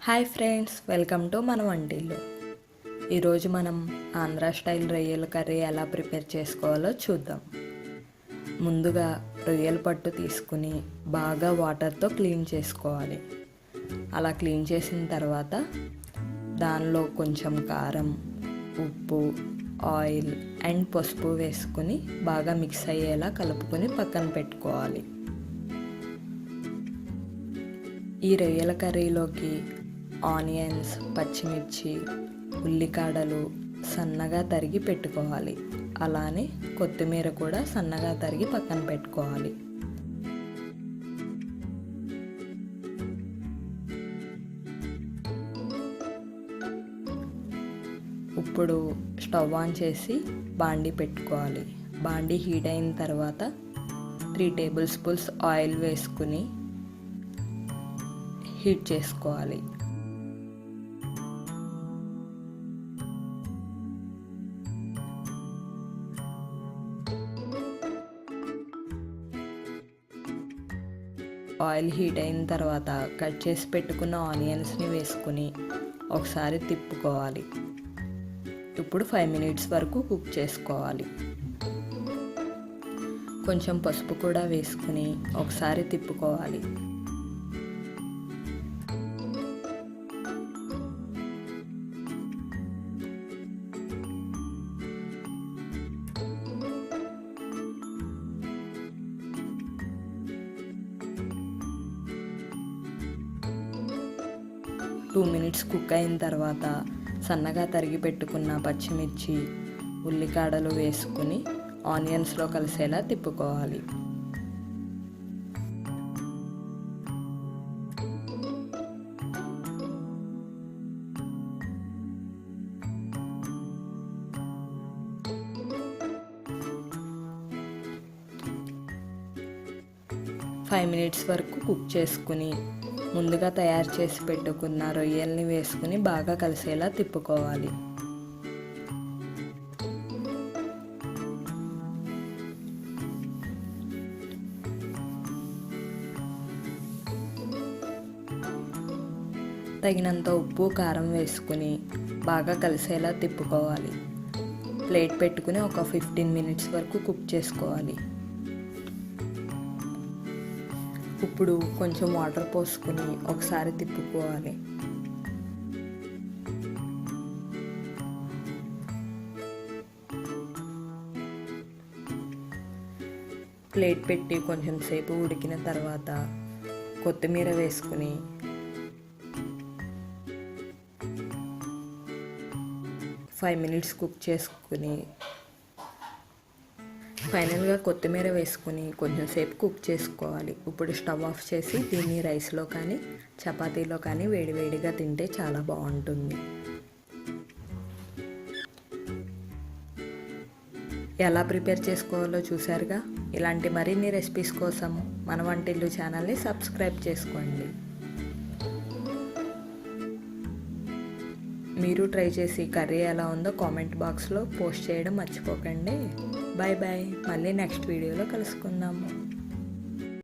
Hi friends, welcome to మన వంటిల్లు. ఈరోజు మనం ఆంధ్ర స్టైల్ రొయ్యల కర్రీ ఎలా ప్రిపేర్ చేసుకోవాలో చూద్దాం. ముందుగా రొయ్యల పట్టు తీసుకుని బాగా వాటర్తో క్లీన్ చేసుకోవాలి. అలా క్లీన్ చేసిన తర్వాత దానిలో కొంచెం కారం, ఉప్పు, ఆయిల్ అండ్ పసుపు వేసుకుని బాగా మిక్స్ అయ్యేలా కలుపుకొని పక్కన పెట్టుకోవాలి. ఈ రొయ్యల కర్రీలోకి ఆనియన్స్, పచ్చిమిర్చి, ఉల్లికాడలు సన్నగా తరిగి పెట్టుకోవాలి. అలానే కొత్తిమీర కూడా సన్నగా తరిగి పక్కన పెట్టుకోవాలి. ఇప్పుడు స్టవ్ ఆన్ చేసి బాండీ పెట్టుకోవాలి. బాండీ హీట్ అయిన తర్వాత 3 టేబుల్ స్పూన్స్ ఆయిల్ వేసుకుని హీట్ చేసుకోవాలి. ఆయిల్ హీట్ అయిన తర్వాత కట్ చేసి పెట్టుకున్న ఆనియన్స్ని వేసుకుని ఒకసారి తిప్పుకోవాలి. ఇప్పుడు 5 మినిట్స్ వరకు కుక్ చేసుకోవాలి. కొంచెం పసుపు కూడా వేసుకుని ఒకసారి తిప్పుకోవాలి. టూ మినిట్స్ కుక్ అయిన తర్వాత సన్నగా తరిగి పెట్టుకున్న పచ్చిమిర్చి, ఉల్లికాడలు వేసుకుని ఆనియన్స్లో కలిసేలా తిప్పుకోవాలి. ఫైవ్ మినిట్స్ వరకు కుక్ చేసుకుని ముందుగా తయారు చేసి పెట్టుకున్న రొయ్యల్ని వేసుకుని బాగా కలిసేలా తిప్పుకోవాలి. తగినంత ఉప్పు, కారం వేసుకుని బాగా కలిసేలా తిప్పుకోవాలి. ప్లేట్ పెట్టుకుని ఒక 15 మినిట్స్ వరకు కుక్ చేసుకోవాలి. ఇప్పుడు కొంచెం వాటర్ పోసుకుని ఒకసారి తిప్పుకోవాలి. ప్లేట్ పెట్టి కొంచెం సేపు ఉడికిన తర్వాత కొత్తిమీర వేసుకుని ఫైవ్ మినిట్స్ కుక్ చేసుకుని ఫైనల్గా కొత్తిమీర వేసుకుని కొంచెం సేపు కుక్ చేసుకోవాలి. ఇప్పుడు స్టవ్ ఆఫ్ చేసి దీన్ని రైస్లో కానీ చపాతీలో కానీ వేడివేడిగా తింటే చాలా బాగుంటుంది. ఎలా ప్రిపేర్ చేసుకోవాలో చూసారుగా. ఇలాంటి మరిన్ని రెసిపీస్ కోసం మన వంటిల్లు ఛానల్ని సబ్స్క్రైబ్ చేసుకోండి. మీరు ట్రై చేసి కర్రీ ఎలా ఉందో కామెంట్ బాక్స్లో పోస్ట్ చేయడం మర్చిపోకండి. Bye bye. మళ్ళీ నెక్స్ట్ వీడియోలో కలుసుకుందాము.